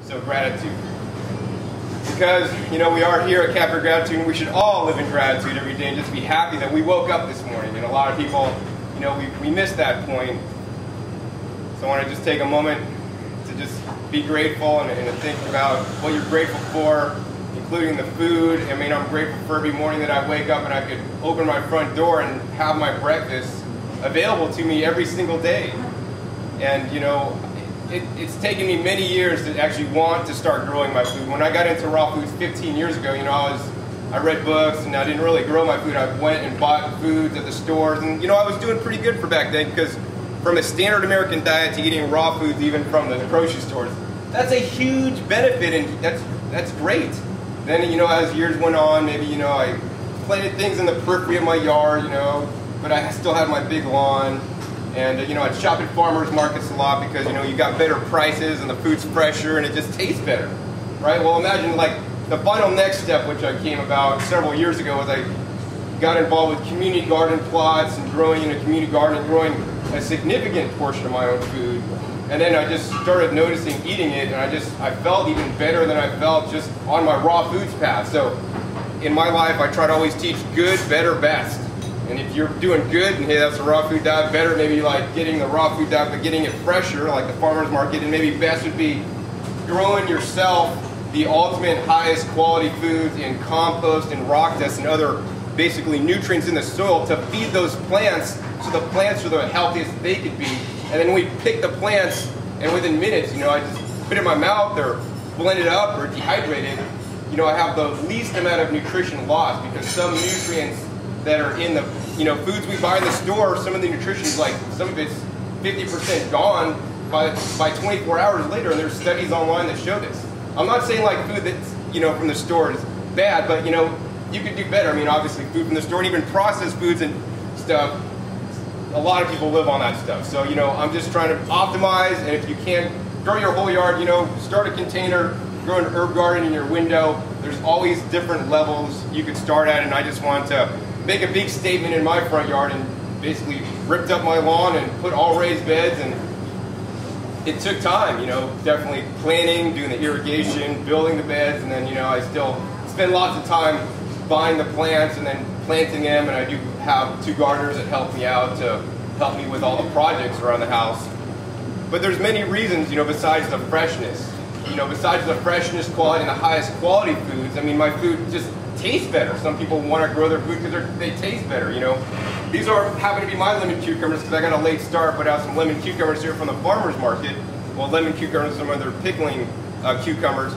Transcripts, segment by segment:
So gratitude. Because, you know, we are here at Cafe Gratitude, and we should all live in gratitude every day and just be happy that we woke up this morning. And a lot of people, you know, we missed that point. So I want to just take a moment to just be grateful and to think about what you're grateful for, including the food. I mean, I'm grateful for every morning that I wake up and I could open my front door and have my breakfast available to me every single day. And, you know, it's taken me many years to actually want to start growing my food. When I got into raw foods 15 years ago, you know, I read books and I didn't really grow my food. I went and bought foods at the stores, and, you know, I was doing pretty good for back then, because from a standard American diet to eating raw foods, even from the grocery stores, that's a huge benefit, and that's great. Then, you know, as years went on, maybe, you know, I planted things in the periphery of my yard, you know, but I still had my big lawn. And, you know, I'd shop at farmers markets a lot because, you know, you got better prices and the food's fresher and it just tastes better, right? Well, imagine, like, the final next step, which I came about several years ago, was I got involved with community garden plots and growing in a community garden and growing a significant portion of my own food. And then I just started noticing eating it, and I felt even better than I felt just on my raw foods path. So in my life, I try to always teach good, better, best. And if you're doing good, and hey, that's a raw food diet, better maybe like getting the raw food diet, but getting it fresher, like the farmer's market, and maybe best would be growing yourself the ultimate highest quality foods in compost and rock dust and other basically nutrients in the soil to feed those plants so the plants are the healthiest they could be. And then we pick the plants, and within minutes, you know, I just put it in my mouth or blend it up or dehydrate it. You know, I have the least amount of nutrition loss, because some nutrients that are in the, you know, foods we buy in the store, some of the nutrition is like, some of it's 50% gone by 24 hours later, and there's studies online that show this. I'm not saying like food that's, you know, from the store is bad, but, you know, you could do better. I mean, obviously food from the store and even processed foods and stuff, a lot of people live on that stuff. So, you know, I'm just trying to optimize, and if you can't grow your whole yard, you know, start a container, grow an herb garden in your window. There's always different levels you could start at, and I just want to make a big statement in my front yard and basically ripped up my lawn and put all raised beds, and it took time, you know, definitely planting, doing the irrigation, building the beds, and then, you know, I still spend lots of time buying the plants and then planting them, and I do have 2 gardeners that help me out to help me with all the projects around the house. But there's many reasons, you know, besides the freshness. You know, besides the freshness, quality, and the highest quality foods, I mean, my food just tastes better. Some people want to grow their food because they taste better, you know. These happen to be my lemon cucumbers, because I got a late start, put out some lemon cucumbers here from the farmer's market. Well, lemon cucumbers are some of their pickling cucumbers.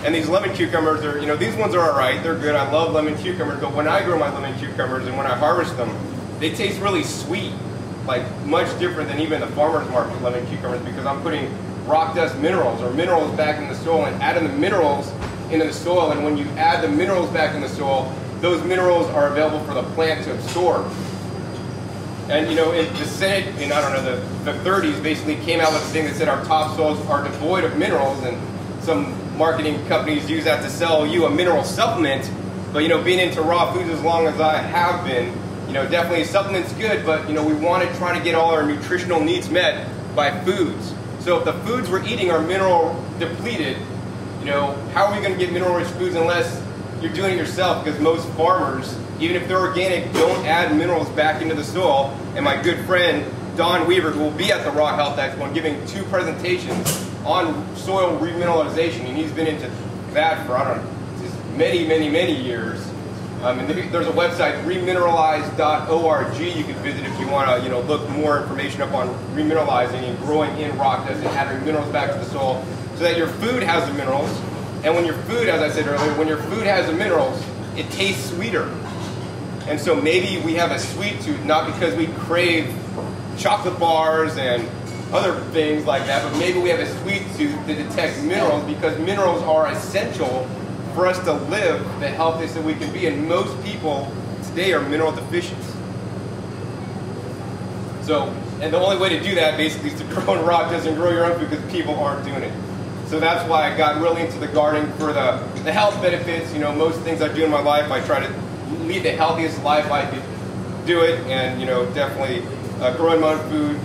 And these lemon cucumbers are, you know, these ones are all right, they're good. I love lemon cucumbers, but when I grow my lemon cucumbers and when I harvest them, they taste really sweet, like much different than even the farmer's market lemon cucumbers, because I'm putting rock dust minerals or minerals back in the soil and adding the minerals into the soil. And when you add the minerals back in the soil, those minerals are available for the plant to absorb. And, you know, the Senate in, I don't know, the 30s basically came out with a thing that said our topsoils are devoid of minerals, and some marketing companies use that to sell you a mineral supplement. But, you know, being into raw foods as long as I have been, you know, definitely supplement's good, but, you know, we want to try to get all our nutritional needs met by foods. So if the foods we're eating are mineral depleted, you know, how are we going to get mineral-rich foods unless you're doing it yourself? Because most farmers, even if they're organic, don't add minerals back into the soil. And my good friend, Don Weaver, who will be at the Raw Health Expo and giving 2 presentations on soil remineralization, and he's been into that for, I don't know, just many, many, many years. And there's a website, remineralize.org, you can visit if you want to, you know, look more information up on remineralizing and growing in rock dust and adding minerals back to the soil, so that your food has the minerals. And when your food, as I said earlier, when your food has the minerals, it tastes sweeter. And so maybe we have a sweet tooth, not because we crave chocolate bars and other things like that, but maybe we have a sweet tooth to detect minerals, because minerals are essential for us to live the healthiest that we can be. And most people today are mineral deficient. So, and the only way to do that basically is to grow in rock dust and grow your own food, because people aren't doing it. So that's why I got really into the gardening, for the health benefits. You know, most things I do in my life, I try to lead the healthiest life I could do it, and, you know, definitely growing my own food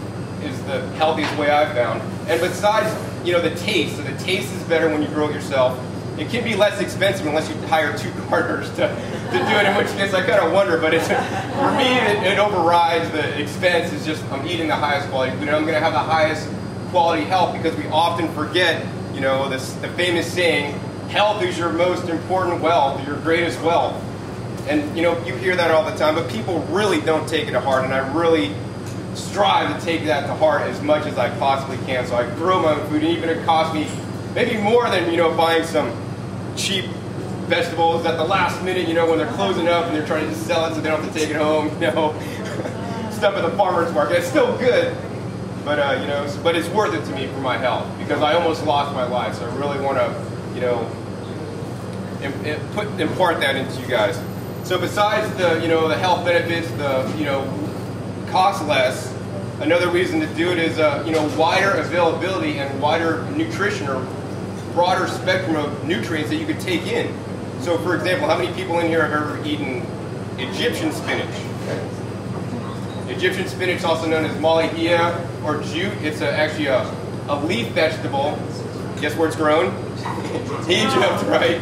is the healthiest way I've found. And besides, you know, the taste. So the taste is better when you grow it yourself. It can be less expensive unless you hire 2 gardeners to do it, in which case I kind of wonder, but it's, for me it overrides the expense. It's just I'm eating the highest quality food and I'm going to have the highest quality health, because we often forget, you know, the famous saying, health is your most important wealth, your greatest wealth. And you know, you hear that all the time, but people really don't take it to heart, and I really strive to take that to heart as much as I possibly can. So I grow my own food, and even it costs me maybe more than, you know, buying some cheap vegetables at the last minute, you know, when they're closing up and they're trying to just sell it so they don't have to take it home, you know, stuff at the farmer's market. It's still good, but you know, but it's worth it to me for my health, because I almost lost my life, so I really want to, you know, impart that into you guys. So besides the, you know, the health benefits, the, you know, cost less, another reason to do it is, you know, wider availability and wider nutrition, or broader spectrum of nutrients that you could take in. So for example, how many people in here have ever eaten Egyptian spinach? Egyptian spinach, also known as malahia or jute. It's actually a leaf vegetable. Guess where it's grown? Egypt, right?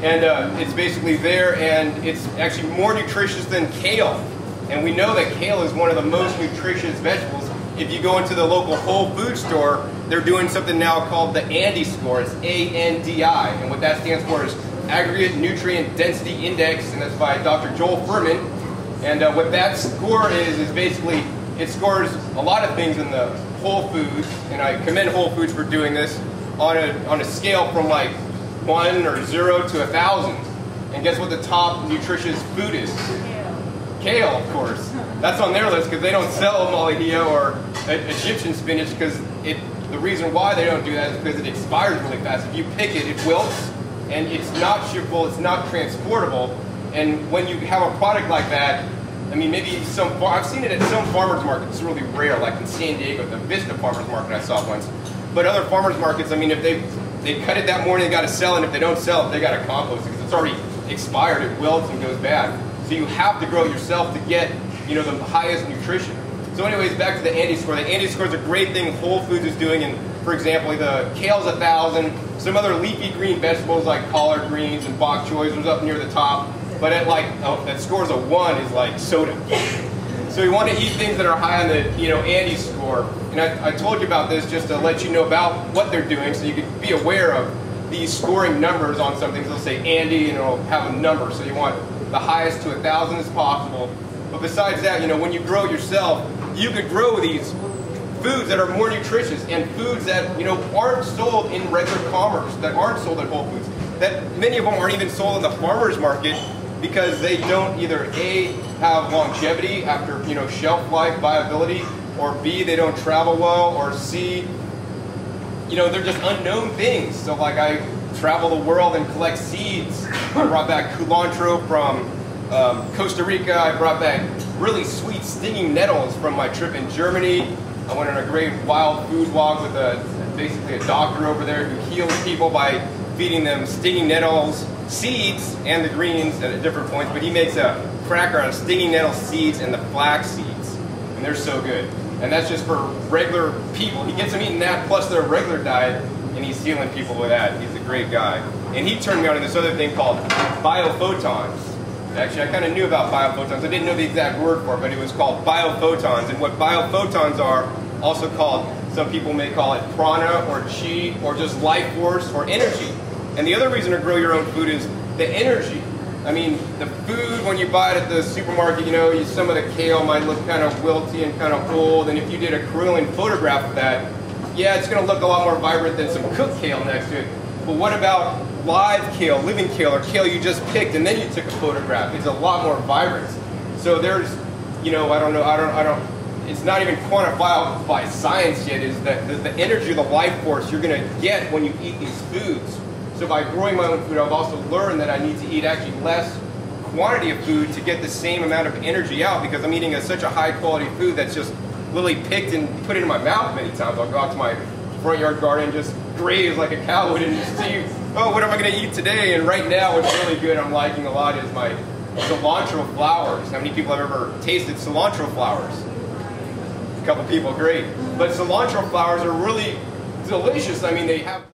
And it's basically there, and it's actually more nutritious than kale. And we know that kale is one of the most nutritious vegetables. If you go into the local Whole Food store, they're doing something now called the ANDI score. It's A-N-D-I. And what that stands for is Aggregate Nutrient Density Index, and that's by Dr. Joel Furman. And what that score is basically, it scores a lot of things in the Whole Foods, and I commend Whole Foods for doing this, on a scale from like 1 or 0 to 1,000. And guess what the top nutritious food is? Kale, of course. That's on their list because they don't sell malahia or Egyptian spinach, because the reason why they don't do that is because it expires really fast. If you pick it, it wilts, and it's not shippable, it's not transportable. And when you have a product like that, I mean, maybe I've seen it at some farmers markets. It's really rare, like in San Diego, the Vista farmers market I saw once. But other farmers markets, I mean, if they cut it that morning, they got to sell it. And if they don't sell it, they got to compost it because it's already expired. It wilts and goes bad. So you have to grow it yourself to get, you know, the highest nutrition. So anyways, back to the ANDI score. The ANDI score is a great thing Whole Foods is doing. And for example, the kale's 1,000. Some other leafy green vegetables like collard greens and bok choys was up near the top. But at like, that scores a 1 is like soda. So you want to eat things that are high on the, you know, ANDI score. And I told you about this just to let you know about what they're doing, so you can be aware of these scoring numbers on some things. They'll say ANDI and it'll have a number. So you want the highest to 1,000 as possible. But besides that, you know, when you grow it yourself, you could grow these foods that are more nutritious, and foods that, you know, aren't sold in regular commerce, that aren't sold at Whole Foods, that many of them aren't even sold in the farmer's market, because they don't either A, have longevity after, you know, shelf life, viability, or B, they don't travel well, or C, you know, they're just unknown things. So like I travel the world and collect seeds. I brought back culantro from Costa Rica. I brought back really sweet stinging nettles from my trip in Germany. I went on a great wild food walk with basically a doctor over there who heals people by feeding them stinging nettles, seeds, and the greens at different points. But he makes a cracker out of stinging nettle seeds and the flax seeds, and they're so good. And that's just for regular people. He gets them eating that plus their regular diet, and he's healing people with that. He's a great guy. And he turned me on to this other thing called biophotons. Actually, I kind of knew about biophotons. I didn't know the exact word for it, but it was called biophotons. And what biophotons are, also called, some people may call it prana or chi or just life force or energy. And the other reason to grow your own food is the energy. I mean, the food, when you buy it at the supermarket, you know, some of the kale might look kind of wilty and kind of old. And if you did a Carillion photograph of that, yeah, it's going to look a lot more vibrant than some cooked kale next to it. But what about live kale, living kale, or kale you just picked and then you took a photograph? It's a lot more vibrant. So there's, you know, I don't, it's not even quantifiable by science yet, is that the energy, the life force you're going to get when you eat these foods. So by growing my own food, I've also learned that I need to eat actually less quantity of food to get the same amount of energy out, because I'm eating such a high quality food that's just literally picked and put into my mouth many times. I'll go out to my front yard garden and just graze like a cow would and just see, oh, what am I going to eat today? And right now what's really good I'm liking a lot is my cilantro flowers. How many people have ever tasted cilantro flowers? A couple people, great. But cilantro flowers are really delicious. I mean, they have